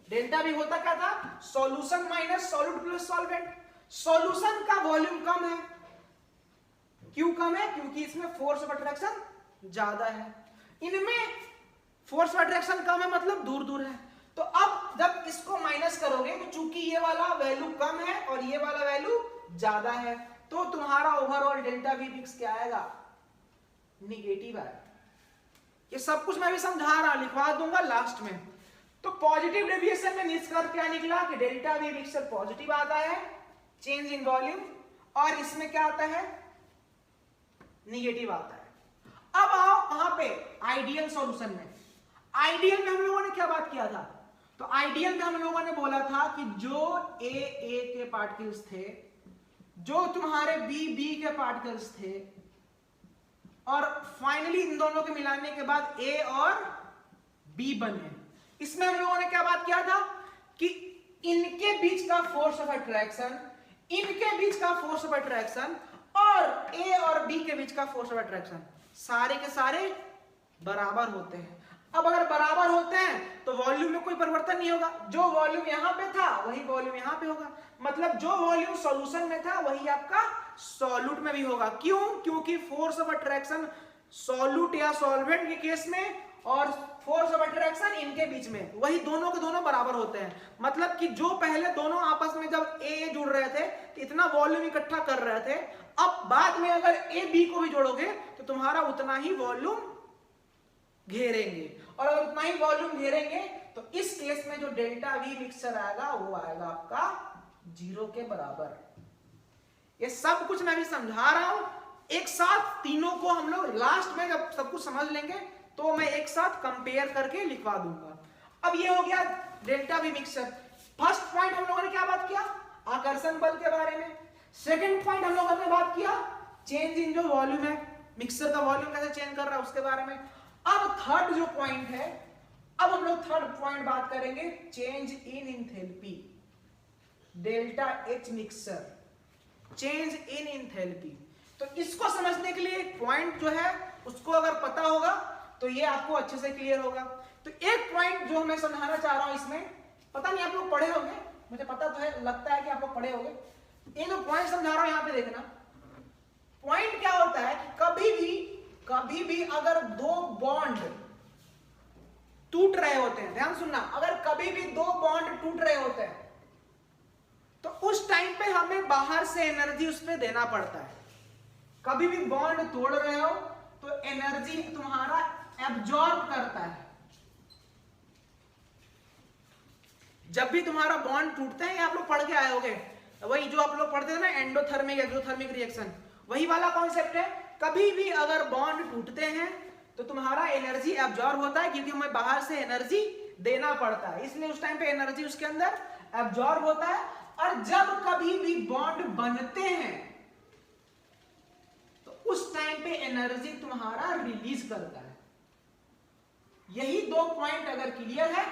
डेल्टा वी होता क्या था, solution minus solute plus solvent. Solution का वॉल्यूम कम है, क्यों कम है, क्योंकि इसमें फोर्स ऑफ अट्रैक्शन ज्यादा है, इनमें फोर्स ऑफ अट्रैक्शन कम है, मतलब दूर दूर है। तो अब जब इसको माइनस करोगे तो चूंकि ये वाला वैल्यू कम है और ये वाला वैल्यू ज्यादा है, तो तुम्हारा ओवरऑल डेल्टा वी मिक्स क्या आएगा, निगेटिव आएगा। ये सब कुछ मैं भी समझा रहा, लिखवा दूंगा लास्ट में। तो पॉजिटिव डेविएशन में निष्कर्ष क्या निकला कि डेल्टा वी मिक्सर पॉजिटिव आता है, चेंज इन वॉल्यूम, और इसमें क्या आता है, निगेटिव आता है। अब आओ कहां पे, आइडियल सॉल्यूशन में। आइडियल में हम लोगों ने क्या बात किया था, तो आइडियल में हम लोगों ने बोला था कि जो ए के पार्टिकल्स थे, जो तुम्हारे बी के पार्टिकल्स थे, और फाइनली इन दोनों के मिलाने के बाद ए और बी बने। इसमें हम लोगों ने क्या बात किया था कि इनके बीच का फोर्स ऑफ अट्रैक्शन, इनके बीच का फोर्स ऑफ अट्रैक्शन और ए और बी के बीच का फोर्स ऑफ अट्रैक्शन सारे के सारे बराबर होते हैं। अब अगर बराबर होते हैं तो वॉल्यूम में कोई परिवर्तन नहीं होगा, जो वॉल्यूम यहां पे था वही वॉल्यूम यहां पे होगा, मतलब जो वॉल्यूम सॉल्यूशन में था वही आपका सॉल्यूट में भी होगा। क्यों? क्योंकि फोर्स ऑफ अट्रैक्शन सॉल्यूट या सॉल्वेंट के केस में और फोर्स ऑफ अट्रैक्शन इनके बीच में वही दोनों के दोनों बराबर होते हैं। मतलब कि जो पहले दोनों आपस में जब ए जुड़ रहे थे तो इतना वॉल्यूम इकट्ठा कर रहे थे, अब बाद में अगर ए बी को भी जोड़ोगे तो तुम्हारा उतना ही वॉल्यूम घेरेंगे, और अगर उतना ही वॉल्यूम घेरेंगे तो इस केस में जो डेल्टा वी मिक्सचर आएगा वो आएगा आपका 0 के बराबर। ये सब कुछ मैं भी समझा रहा हूं, एक साथ तीनों को हम लोग लास्ट में जब सब कुछ समझ लेंगे तो मैं एक साथ कंपेयर करके लिखवा दूंगा। अब ये हो गया delta we mixture. First point हम लोगों ने क्या बात किया, आकर्षण बल के बारे में। सेकंड पॉइंट हम लोगों ने बात किया चेंज इन जो वॉल्यूम है, मिक्सचर का वॉल्यूम कैसे चेंज कर रहा है उसके बारे में। अब थर्ड जो पॉइंट है, अब हम लोग थर्ड पॉइंट बात करेंगे change in enthalpy, delta H mixture, change in enthalpy. तो इसको समझने के लिए एक पॉइंट जो है उसको अगर पता होगा तो ये आपको अच्छे से क्लियर होगा। तो एक पॉइंट जो मैं समझाना चाह रहा हूं इसमें, पता नहीं आप लोग पढ़े होंगे, मुझे पता तो है, लगता है कि आप लोग पढ़े होंगे। ये जो पॉइंट समझा रहा हूं यहां पे देखना, पॉइंट क्या होता है कि कभी भी अगर दो बॉन्ड टूट रहे होते हैं, ध्यान सुनना, अगर कभी भी दो बॉन्ड टूट रहे होते हैं तो उस टाइम पे हमें बाहर से एनर्जी उस पर देना पड़ता है। कभी भी बॉन्ड तोड़ रहे हो तो एनर्जी तुम्हारा एब्जॉर्ब करता है। जब भी तुम्हारा बॉन्ड टूटते हैं, आप लोग पढ़ के आए होंगे, वही जो आप लोग पढ़ते थे ना एंडोथर्मिक एक्सोथर्मिक रिएक्शन, वही वाला कॉन्सेप्ट है। कभी भी अगर बॉन्ड टूटते हैं तो तुम्हारा एनर्जी एब्जॉर्ब होता है, क्योंकि हमें बाहर से एनर्जी देना पड़ता है, इसलिए उस टाइम पे एनर्जी उसके अंदर एब्जॉर्ब होता है। और जब कभी भी बॉन्ड बनते हैं तो उस टाइम पे एनर्जी तुम्हारा रिलीज करता है। यही दो पॉइंट अगर क्लियर है,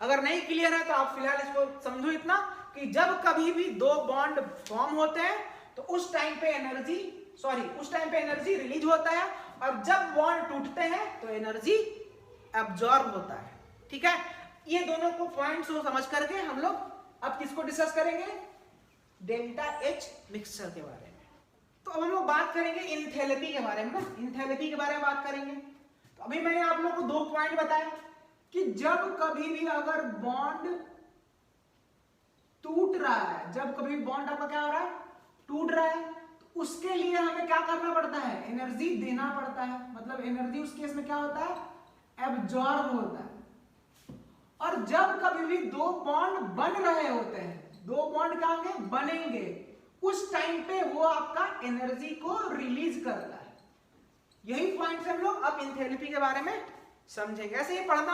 अगर नहीं क्लियर है तो आप फिलहाल इसको समझो इतना कि जब कभी भी दो बॉन्ड फॉर्म होते हैं तो उस टाइम पे एनर्जी रिलीज होता है, और जब बॉन्ड टूटते हैं तो एनर्जी एब्जॉर्ब होता है। ठीक है, ये दोनों को पॉइंट्स को समझ करके हम लोग अब किसको डिस्कस करेंगे, डेल्टा एच मिक्सचर के बारे में। तो अब हम लोग बात करेंगे इंथैल्पी के बारे में ना, इंथैल्पी के बारे में बात करेंगे। तो अभी मैंने आप लोग को दो पॉइंट बताए कि जब कभी भी अगर बॉन्ड टूट रहा है, जब कभी बॉन्ड आपका क्या हो रहा है, टूट रहा है, तो उसके लिए हमें क्या करना पड़ता है, एनर्जी देना पड़ता है। मतलब एनर्जी उस केस में क्या होता है, एब्जॉर्ब होता है। और जब कभी भी दो बॉन्ड बन रहे होते हैं, दो बॉन्ड क्या होंगे, बनेंगे, उस टाइम पे वो आपका एनर्जी को रिलीज करता है। यही पॉइंट से हम लोग अब इंथैल्पी के बारे में समझेंगे। ऐसे ही पढ़ना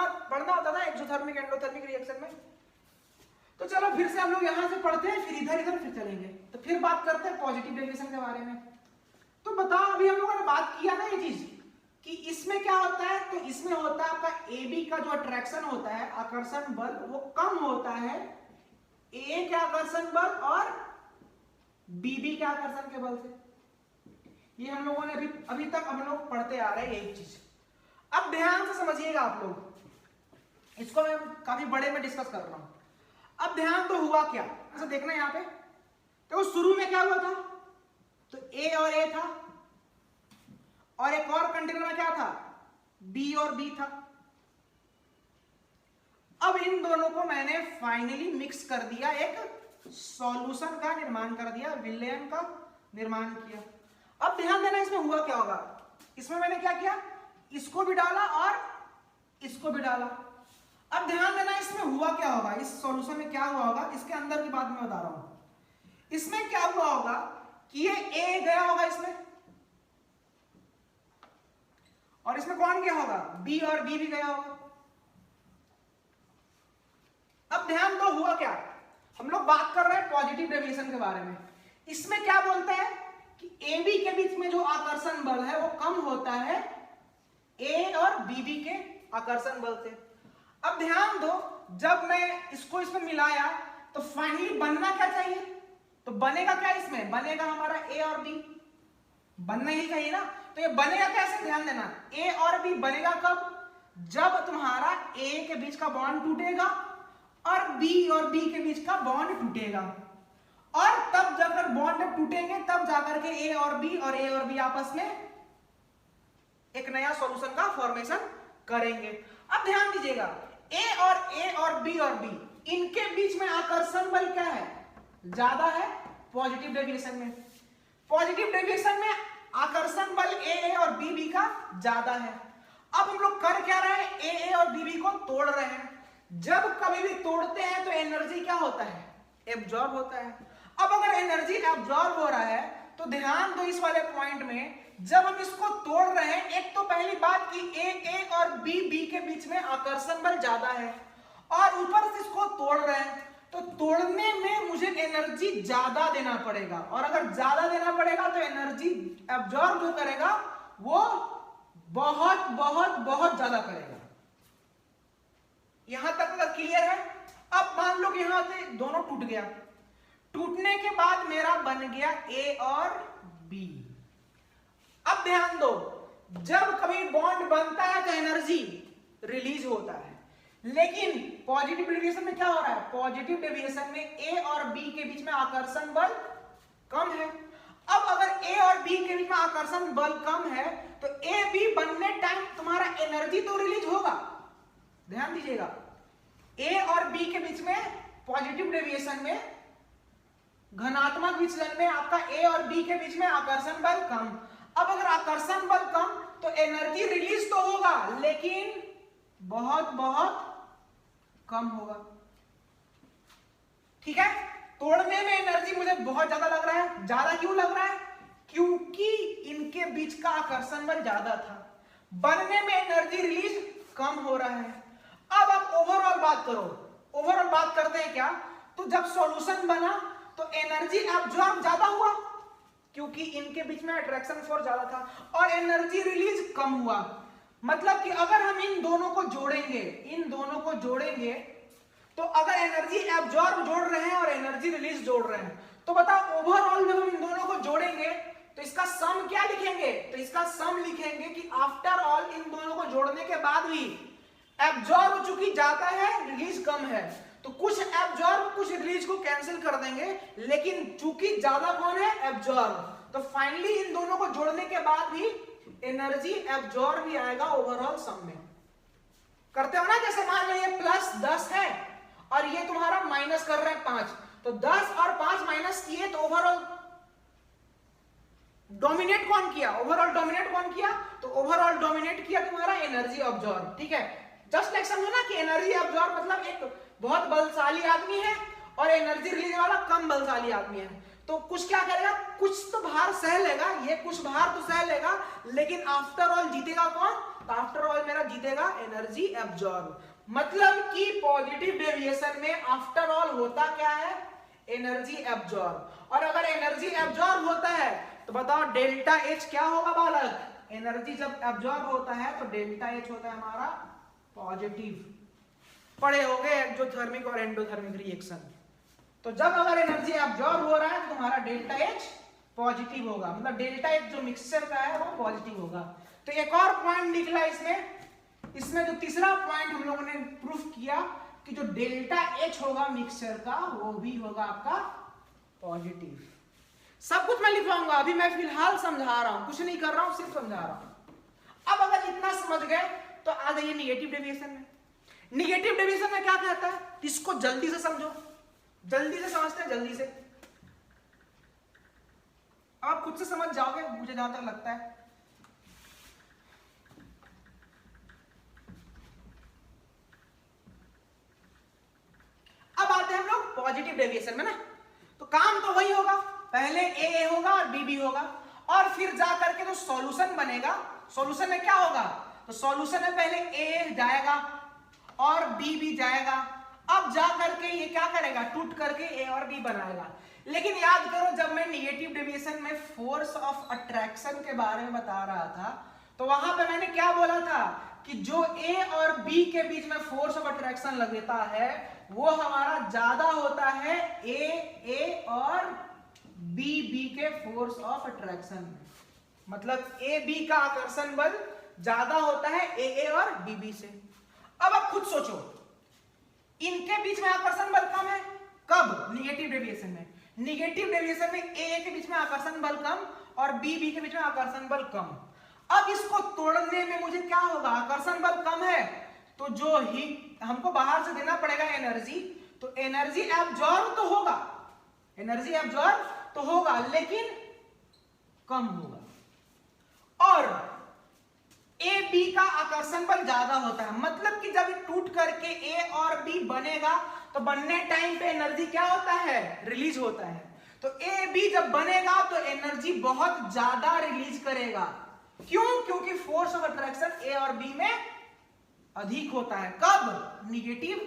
होता था एक्सोथर्मिक एंडोथर्मिक रिएक्शन में। तो चलो फिर से हम लोग यहां से पढ़ते हैं, फिर इधर फिर चलेंगे, तो फिर बात करते हैं पॉजिटिव डेरिवेशन के बारे में। तो बताओ, अभी हम लोगों ने बात किया ना ये चीज कि इसमें क्या होता है, तो इसमें होता है आपका ए बी का जो अट्रैक्शन होता है, आकर्षण बल, वो कम होता है ए के आकर्षण बल और बीबी के आकर्षण के बल से। ये हम लोगों ने अभी तक हम लोग पढ़ते आ रहे हैं यही चीज। अब ध्यान से समझिएगा आप लोग, इसको मैं काफी बड़े में डिस्कस कर रहा हूं। अब ध्यान तो हुआ क्या, ऐसा देखना यहां पे, तो शुरू में क्या हुआ था, तो ए और ए था, और एक और कंटेनर में क्या था, बी और बी था। अब इन दोनों को मैंने फाइनली मिक्स कर दिया, एक सॉल्यूशन का निर्माण कर दिया, विलयन का निर्माण किया। अब ध्यान देना इसमें हुआ क्या होगा, इसमें मैंने क्या किया, इसको भी डाला और इसको भी डाला। अब ध्यान देना इसमें हुआ क्या होगा, इस सॉल्यूशन में क्या हुआ होगा, इसके अंदर की बात मैं बता रहा हूं। इसमें क्या हुआ होगा कि ये ए गया होगा इसमें, और इसमें कौन गया होगा, बी, और बी भी गया होगा। अब ध्यान दो हुआ क्या, हम लोग बात कर रहे हैं पॉजिटिव डेविएशन के बारे में। इसमें क्या बोलते हैं कि ए बी के बीच में जो आकर्षण बल है वो कम होता है ए और बी के आकर्षण बल से। अब ध्यान दो, जब मैं इसको इसमें मिलाया तो फाइनली बनना क्या चाहिए, तो बनेगा क्या, इसमें बनेगा हमारा ए और बी, बनना ही चाहिए ना। तो ये बनेगा कैसे, ध्यान देना, ए और बी बनेगा कब, जब तुम्हारा ए के बीच का बॉन्ड टूटेगा और बी और बी के बीच का बॉन्ड टूटेगा, और तब जाकर बॉन्ड टूटेंगे, तब जाकर के ए और बी आपस में एक नया सॉल्यूशन का फॉर्मेशन करेंगे। अब ध्यान दीजिएगा, ए और बी इनके बीच में आकर्षण बल क्या है, ज्यादा है पॉजिटिव डेविएशन में। पॉजिटिव डेविएशन में आकर्षण बल ए और बी का ज्यादा है। अब हम लोग कर क्या रहे हैं, ए और बी को तोड़ रहे हैं। जब कभी भी तोड़ते हैं तो एनर्जी क्या होता है, एब्जॉर्ब होता है। अब अगर एनर्जी एब्जॉर्ब हो रहा है तो ध्यान दो इस वाले पॉइंट में, जब हम इसको तोड़ रहे हैं, एक तो पहली बात कि ए और बी के बीच में आकर्षण बल ज्यादा है, और ऊपर से इसको तोड़ रहे हैं तो तोड़ने में मुझे एनर्जी ज्यादा देना पड़ेगा, और अगर ज्यादा देना पड़ेगा तो एनर्जी एब्जॉर्ब जो करेगा वो बहुत बहुत बहुत ज्यादा करेगा। यहां तक अगर क्लियर है। अब मान लो कि यहां से दोनों टूट गया, टूटने के बाद मेरा बन गया ए और बी। अब ध्यान दो, जब कभी बॉन्ड बनता है तो एनर्जी रिलीज होता है, लेकिन पॉजिटिव डेविएशन में क्या हो रहा है, पॉजिटिव डेविएशन में ए और बी के बीच में आकर्षण बल कम है। अब अगर ए और बी के बीच में आकर्षण बल कम है तो ए बी बनने टाइम तुम्हारा एनर्जी तो रिलीज होगा। ध्यान दीजिएगा, ए और बी के बीच में पॉजिटिव डेविएशन में, घनात्मक विचलन में आपका ए और बी के बीच में आकर्षण बल कम। अब अगर आकर्षण बल कम तो एनर्जी रिलीज तो होगा लेकिन बहुत बहुत कम होगा। ठीक है, तोड़ने में एनर्जी मुझे बहुत ज्यादा लग रहा है। ज्यादा क्यों लग रहा है, क्योंकि इनके बीच का आकर्षण बल ज्यादा था। बनने में एनर्जी रिलीज कम हो रहा है। अब आप ओवरऑल बात करो, ओवरऑल बात करते हैं क्या, तो जब सॉल्यूशन बना तो एनर्जी एब्जॉर्ब ज्यादा हुआ क्योंकि इनके बीच में अट्रैक्शन फोर्स ज्यादा था, और एनर्जी रिलीज कम हुआ। मतलब कि अगर हम इन दोनों को जोड़ेंगे तो अगर एनर्जी एब्जॉर्ब जोड़ रहे हैं और एनर्जी रिलीज जोड़ रहे हैं तो बताओ ओवरऑल जब हम इन दोनों को जोड़ेंगे तो इसका सम क्या लिखेंगे, तो इसका सम लिखेंगे कि आफ्टर ऑल इन दोनों को जोड़ने के बाद भी एब्जॉर्ब चूंकि ज्यादा है रिलीज कम है, तो कुछ एब्जॉर्ब कुछ रिलीज को कैंसिल कर देंगे, लेकिन चूंकि ज्यादा कौन है, एब्जॉर्ब, तो फाइनली इन दोनों को जोड़ने के बाद भी एनर्जी एब्जॉर्ब भी आएगा ओवरऑल सम में। करते हो ना, जैसे मान लो ये +10 है और ये तुम्हारा माइनस कर रहे हैं 5, तो 10 और 5 माइनस किए तो ओवरऑल डोमिनेट कौन किया, ओवरऑल डोमिनेट कौन किया, तो ओवरऑल डोमिनेट किया तुम्हारा एनर्जी ऑब्जॉर्ब। ठीक है, जस्ट लाइक समझो ना कि एनर्जी ऑब्जॉर्ब मतलब एक बहुत बलशाली आदमी है और एनर्जी रिलीज वाला कम बलशाली आदमी है, तो कुछ क्या करेगा, कुछ तो भार सह लेगा, ये कुछ भार तो सह लेगा, लेकिन आफ्टर ऑल जीतेगा कौन, तो आफ्टर ऑल मेरा जीतेगा एनर्जी एब्जॉर्ब। मतलब कि पॉजिटिव डेविएशन में आफ्टर ऑल होता क्या है, एनर्जी एब्जॉर्ब। और अगर एनर्जी एब्जॉर्ब होता है तो बताओ डेल्टा एच क्या होगा बालक, एनर्जी जब एब्जॉर्ब होता है तो डेल्टा एच होता है हमारा पॉजिटिव। पढ़े होंगे एक्सोथर्मिक और एंडोथर्मिक रिएक्शन, तो जब अगर एनर्जी एब्जॉर्ब हो रहा है तो तुम्हारा डेल्टा एच पॉजिटिव होगा, मतलब डेल्टा एच जो मिक्सचर का है वो पॉजिटिव होगा। तो एक और पॉइंट निकला इसमें जो तीसरा पॉइंट हम लोगों ने प्रूफ किया कि जो डेल्टा एच होगा मिक्सचर का वो भी होगा आपका पॉजिटिव। सब कुछ मैं लिखवाऊंगा, अभी मैं फिलहाल समझा रहा हूं, कुछ नहीं कर रहा हूं, सिर्फ समझा रहा हूं। अब अगर इतना समझ गए तो आ जाइए निगेटिव डेविएशन में। निगेटिव डेविएशन में क्या कहता है, इसको जल्दी से समझो, जल्दी से समझते हैं, जल्दी से आप खुद से समझ जाओगे मुझे जहां तक लगता है। अब आते हैं हम लोग पॉजिटिव डेविएशन में ना, तो काम तो वही होगा, पहले ए होगा और बी होगा, और फिर जा करके जो सॉल्यूशन बनेगा, सॉल्यूशन में क्या होगा, तो सॉल्यूशन में पहले ए जाएगा और बी जाएगा, अब जा करके ये क्या करेगा, टूट करके ए और बी बनाएगा। लेकिन याद करो जब मैं निगेटिव डेविएशन में फोर्स ऑफ अट्रैक्शन के बारे में बता रहा था, तो वहां पे मैंने क्या बोला था कि जो ए और बी के बीच में फोर्स ऑफ अट्रैक्शन लगता है वो हमारा ज्यादा होता है ए और बी के फोर्स ऑफ अट्रैक्शन। मतलब ए बी का आकर्षण बल ज्यादा होता है ए और बी से। अब आप खुद सोचो, इनके बीच में आकर्षण बल कम है, कब, निगेटिव डेविएशन में। निगेटिव डेविएशन में ए के बीच में आकर्षण बल कम और बी के बीच में आकर्षण बल कम। अब इसको तोड़ने में मुझे क्या होगा, आकर्षण बल कम है तो जो ही हमको बाहर से देना पड़ेगा एनर्जी, तो एनर्जी एब्जॉर्ब तो होगा, एनर्जी एब्जॉर्ब तो होगा लेकिन कम होगा। और ए बी का आकर्षण बल ज्यादा होता है, मतलब कि जब टूट करके ए और बी बनेगा तो बनने टाइम पे एनर्जी क्या होता है, रिलीज होता है। तो ए बी जब बनेगा तो एनर्जी बहुत ज्यादा रिलीज करेगा। क्यों, क्योंकि फोर्स ऑफ अट्रैक्शन ए और बी में अधिक होता है। कब, निगेटिव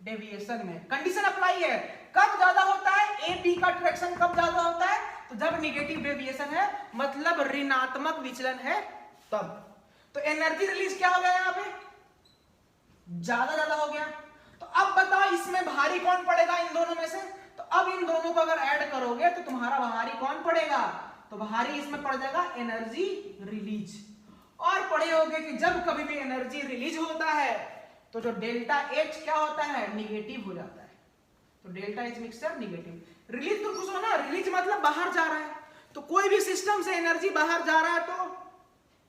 डेविएशन में। कंडीशन अप्लाई है, कब ज्यादा होता है, ए बी का अट्रैक्शन कब ज्यादा होता है, तो जब निगेटिव डेविएशन है, मतलब ऋणात्मक विचलन है तब। तो एनर्जी रिलीज क्या हो गया यहाँ पे, ज्यादा हो गया। तो अब बताओ इसमें भारी कौन पड़ेगा इन दोनों में से, तो अब इन दोनों को अगर ऐड करोगे तो तुम्हारा भारी कौन पड़ेगा, तो भारी इसमें पड़ जाएगा एनर्जी रिलीज। और पढ़े होंगे कि जब कभी भी एनर्जी रिलीज होता है तो जो डेल्टा एच क्या होता है, निगेटिव हो जाता है। तो delta H mixture negative. Release तो कुछ ना, रिलीज मतलब बाहर जा रहा है, तो कोई भी सिस्टम से एनर्जी बाहर जा रहा है तो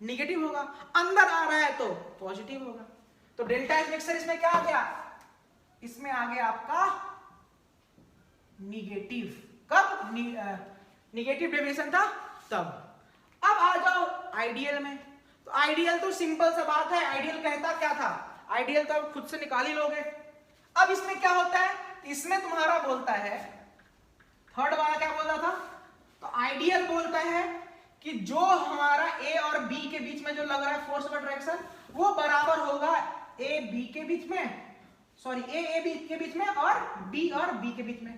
निगेटिव होगा, अंदर आ रहा है तो पॉजिटिव होगा। तो डेल्टा एच मिक्सचर इसमें क्या आ गया, इसमें आ गया आपका निगेटिव। कब, निगेटिव डेविएशन था तब। अब आ जाओ आइडियल में। तो आइडियल तो सिंपल सा बात है, आइडियल कहता क्या था, आइडियल तो आप खुद से निकाल ही लोगे। अब इसमें क्या होता है, इसमें तुम्हारा बोलता है, थर्ड वाला क्या बोलता था, तो आइडियल बोलता है कि जो हमारा ए और बी के बीच में जो लग रहा है फोर्स ऑफ अट्रैक्शन वो बराबर होगा ए बी के बीच में, सॉरी ए बी के बीच में और बी के बीच में।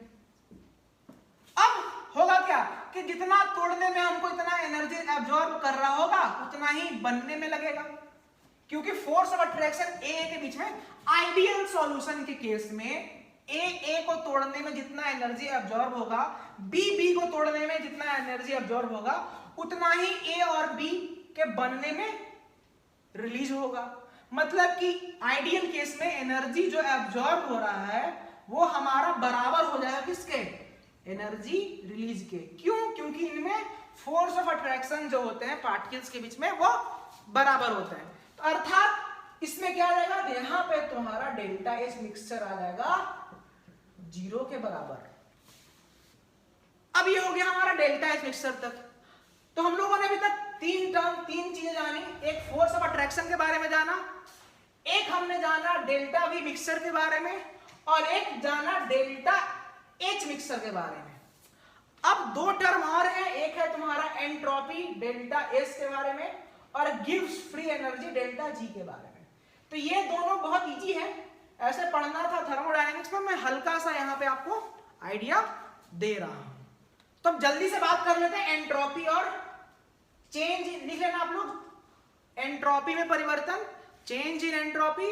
अब होगा क्या कि जितना तोड़ने में हमको इतना एनर्जी एब्जॉर्ब कर रहा होगा उतना ही बनने में लगेगा, क्योंकि फोर्स ऑफ अट्रैक्शन ए के बीच में। आइडियल सॉल्यूशन के केस में ए को तोड़ने में जितना एनर्जी एब्जॉर्ब होगा, बी को तोड़ने में जितना एनर्जी एब्जॉर्ब होगा, उतना ही ए और बी के बनने में रिलीज होगा। मतलब कि आइडियल केस में एनर्जी जो एब्जॉर्ब हो रहा है वो हमारा बराबर हो जाएगा किसके, एनर्जी रिलीज के। क्यों, क्योंकि इनमें फोर्स ऑफ अट्रैक्शन जो होते हैं पार्टिकल्स के बीच में वो बराबर होते हैं। तो अर्थात इसमें क्या आ जाएगा, यहां पे तुम्हारा डेल्टा एच मिक्सचर आ जाएगा 0 के बराबर। अब ये हो गया हमारा डेल्टा एच मिक्सचर तक। तो हम लोगों ने अभी तक तीन चीजें जानी, एक फोर्स ऑफ अट्रैक्शन के बारे में जाना, एक हमने जाना डेल्टा वी मिक्सचर के बारे में, और एक जाना डेल्टा एच मिक्सचर के बारे में। अब दो टर्म और है, एक है तुम्हारा एंट्रोपी डेल्टा एस के बारे में और gives free energy delta G के बारे में। तो ये दोनों बहुत इजी है, ऐसे पढ़ना था थर्मोडायनेमिक्स में, मैं हल्का सा यहाँ पे आपको आइडिया दे रहा हूं। तो अब जल्दी से बात कर लेते हैं एंट्रोपी और चेंज। लिख लेना आप लोग, एंट्रोपी में परिवर्तन, change in entropy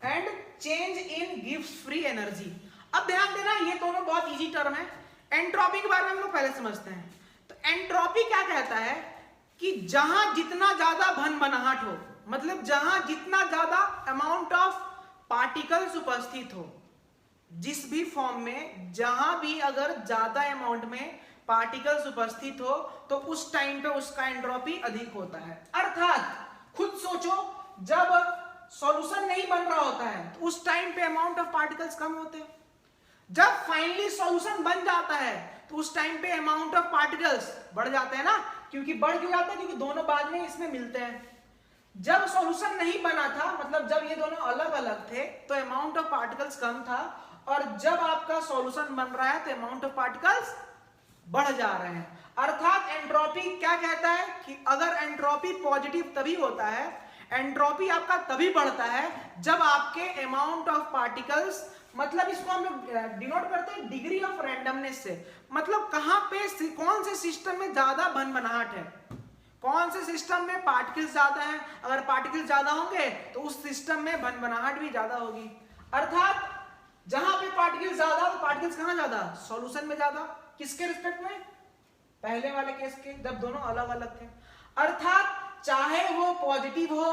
and change in gives free energy. अब ध्यान देना ये दोनों बहुत इजी टर्म है। एंट्रोपी के बारे में हम लोग पहले समझते हैं। तो एंट्रोपी क्या कहता है कि जहां जितना ज्यादा भन-भनाहट हो, मतलब जहां जितना ज्यादा अमाउंट ऑफ पार्टिकल्स उपस्थित हो, जिस भी फॉर्म में जहां भी अगर ज्यादा अमाउंट में पार्टिकल्स उपस्थित हो तो उस टाइम पे उसका एंट्रोपी अधिक होता है। अर्थात खुद सोचो, जब सॉल्यूशन नहीं बन रहा होता है तो उस टाइम पे अमाउंट ऑफ पार्टिकल्स कम होते हैं। जब फाइनली सॉल्यूशन बन जाता है तो उस टाइम पे अमाउंट ऑफ पार्टिकल्स बढ़ जाते हैं ना, क्योंकि बढ़ क्यों जाते हैं, क्योंकि दोनों बाद में इसमें मिलते हैं। जब सॉल्यूशन नहीं बना था, मतलब जब ये दोनों अलग अलग थे, तो अमाउंट ऑफ पार्टिकल्स कम था, और जब आपका सॉल्यूशन बन रहा है तो अमाउंट ऑफ पार्टिकल्स बढ़ जा रहे हैं। अर्थात एंट्रोपी क्या कहता है कि अगर एंट्रोपी पॉजिटिव तभी होता है, एंट्रोपी आपका तभी बढ़ता है जब आपके अमाउंट ऑफ पार्टिकल्स, मतलब इसको हम लोग डिनोट करते हैं डिग्री ऑफ रैंडमनेस से, मतलब कहां पे कौन से सिस्टम में ज्यादा भनभनाहट है, कौन से सिस्टम में पार्टिकल्स ज्यादा हैं। अगर पार्टिकल्स ज्यादा होंगे तो उस सिस्टम में भनभनाहट भी ज्यादा होगी। अर्थात जहां पे पार्टिकल्स ज्यादा, तो पार्टिकल्स कहां ज्यादा, सॉल्यूशन में ज्यादा। किसके रिस्पेक्ट में, पहले वाले केस के जब दोनों अलग अलग थे। अर्थात चाहे वो पॉजिटिव हो,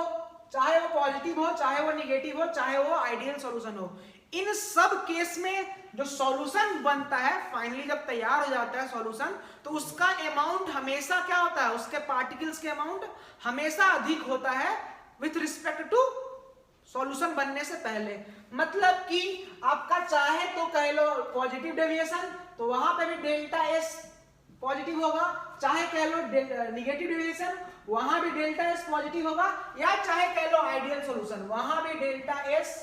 चाहे वो पॉजिटिव हो, चाहे वो निगेटिव हो, चाहे वो आइडियल सॉल्यूशन हो, इन सब केस में जो सॉल्यूशन बनता है फाइनली जब तैयार हो जाता है सॉल्यूशन, तो उसका अमाउंट हमेशा क्या होता है, उसके पार्टिकल्स के अमाउंट हमेशा अधिक होता है विथ रिस्पेक्ट टू सॉल्यूशन बनने से पहले। मतलब कि आपका चाहे तो कह लो पॉजिटिव डेविएशन, तो वहां पे भी डेल्टा एस पॉजिटिव होगा, चाहे कह लो निगेटिव डेविएशन, वहां भी डेल्टा एस पॉजिटिव होगा, या चाहे कह लो आइडियल सॉल्यूशन, वहां भी डेल्टा एस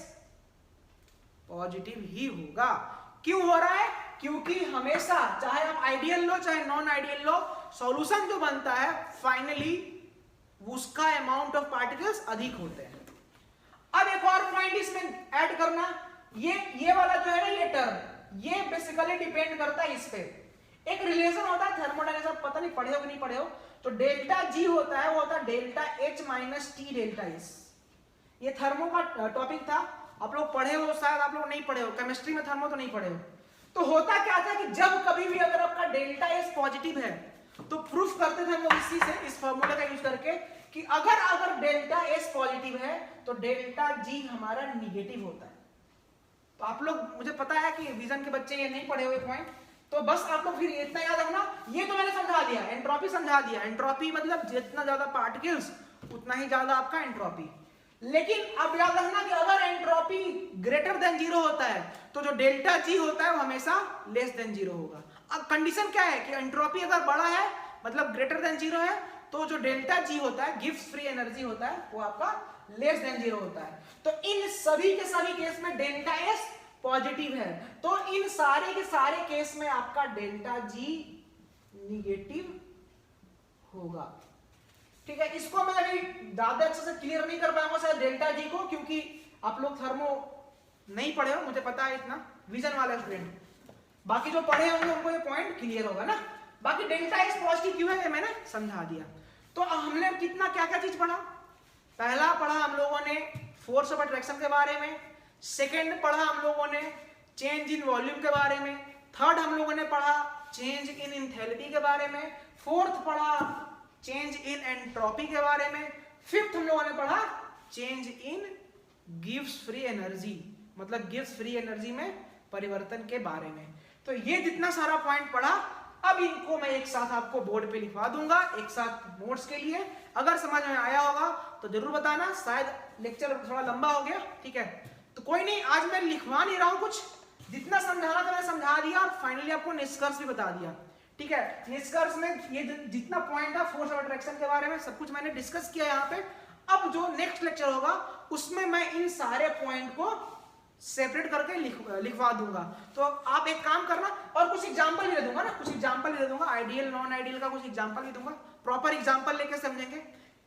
पॉजिटिव ही होगा। क्यों हो रहा है, क्योंकि हमेशा चाहे आप आइडियल लो चाहे नॉन आइडियल लो, सॉल्यूशन जो बनता है फाइनली उसका अमाउंट ऑफ पार्टिकल्स अधिक होते हैं। अब एक और पॉइंट इसमें ऐड करना, ये वाला जो है ना, ये टर्म, ये बेसिकली डिपेंड करता है इस पे। एक रिलेशन होता है थर्मोडायनेमिक्स, आप पता नहीं पढ़े हो कि नहीं पढ़े हो, तो डेल्टा जी होता है, वो होता है delta H minus T delta S. ये थर्मो का टॉपिक था, आप लोग पढ़े हो, शायद आप लोग नहीं पढ़े हो, केमिस्ट्री में थर्मो तो नहीं पढ़े हो। तो होता क्या था कि जब कभी भी अगर आपका डेल्टा एस पॉजिटिव है, तो प्रूफ करते थे हम लोग इसी से, इस फॉर्मूला का यूज करके, कि अगर डेल्टा एस पॉजिटिव है तो डेल्टा जी हमारा निगेटिव होता है। तो आप लोग, मुझे पता है कि विजन के बच्चे ये नहीं पढ़े हुए पॉइंट, तो बस आप लोग फिर इतना याद रखना, ये तो मैंने समझा दिया, एंट्रोपी समझा दिया। एंट्रोपी मतलब जितना ज्यादा पार्टिकल्स उतना ही ज्यादा आपका एंट्रोपी। लेकिन अब याद रखना कि अगर एंट्रोपी ग्रेटर देन जीरो होता है तो जो डेल्टा जी होता है वो हमेशा लेस देन जीरो होगा। अब कंडीशन क्या है कि एंट्रोपी अगर बड़ा है, मतलब ग्रेटर देन जीरो है, तो जो डेल्टा जी होता है, गिब्स फ्री एनर्जी होता है, वो आपका लेस देन जीरो होता है। तो इन सभी के सभी केस में डेल्टा एस पॉजिटिव है, तो इन सारे के सारे केस में आपका डेल्टा जी निगेटिव होगा। ठीक है, इसको मैं अभी ज्यादा अच्छे से क्लियर नहीं कर पाऊंगा शायद डेल्टा जी को, क्योंकि आप लोग थर्मो नहीं पढ़े हो, मुझे पता है इतना, विजन वाला स्टूडेंट। बाकी जो पढ़े होंगे उनको ये पॉइंट क्लियर होगा ना। बाकी डेल्टा एस पॉजिटिव क्यों है मैंने समझा दिया। तो हमने कितना क्या क्या चीज पढ़ा, पहला पढ़ा हम लोगों ने फोर्स ऑफ अट्रैक्शन के बारे में, सेकेंड पढ़ा हम लोगों ने चेंज इन वॉल्यूम के बारे में, थर्ड हम लोगों ने पढ़ा चेंज इन एंथैल्पी के बारे में, फोर्थ पढ़ा चेंज इन एंट्रोपी के बारे में, फिफ्थ हम लोगों ने पढ़ा change in gives free energy, मतलब गिव्स फ्री एनर्जी में परिवर्तन के बारे में। तो ये जितना सारा पॉइंट पढ़ा, अब इनको मैं एक साथ आपको बोर्ड पे लिखवा दूंगा एक साथ नोट्स के लिए। अगर समझ में आया होगा तो जरूर बताना, शायद लेक्चर थोड़ा लंबा हो गया, ठीक है, तो कोई नहीं, आज मैं लिखवा नहीं रहा हूं कुछ, जितना समझाना था मैं समझा दिया और फाइनली आपको निष्कर्ष भी बता दिया। ठीक है, निष्कर्ष में ये जितना पॉइंट था फोर्स ऑफ अट्रैक्शन के बारे में सब कुछ मैंने डिस्कस किया यहाँ पे। अब जो नेक्स्ट लेक्चर होगा उसमें मैं इन सारे पॉइंट को सेपरेट करके लिखवा दूंगा। तो आप एक काम करना, और कुछ एग्जांपल भी दे दूंगा ना, कुछ एग्जांपल भी दे दूंगा, आइडियल नॉन आइडियल का कुछ एग्जांपल भी दूंगा, प्रॉपर एग्जांपल लेके समझेंगे।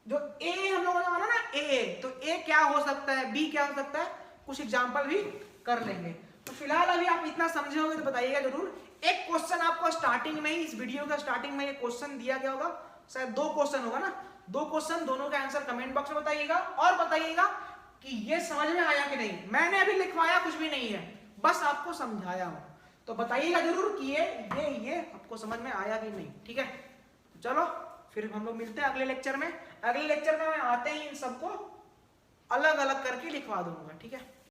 जो ए हम लोगों ने माना ना ए, तो ए क्या हो सकता है, बी क्या हो सकता है, कुछ एग्जांपल भी कर लेंगे। तो फिलहाल अभी आप इतना समझे होंगे तो बताइएगा जरूर। एक क्वेश्चन आपको स्टार्टिंग में ही, इस वीडियो का स्टार्टिंग में ये क्वेश्चन दिया गया होगा, शायद 2 क्वेश्चन होगा ना, 2 क्वेश्चन, दोनों का आंसर कमेंट बॉक्स में बताइएगा, और बताइएगा कि ये समझ में आया कि नहीं। मैंने अभी लिखवाया कुछ भी नहीं है, बस आपको समझाया हूं, तो बताइएगा जरूर कि ये आपको समझ में आया कि नहीं। ठीक है, चलो फिर हम लोग मिलते हैं अगले लेक्चर में। अगले लेक्चर में मैं आते ही इन सबको अलग अलग करके लिखवा दूंगा। ठीक है।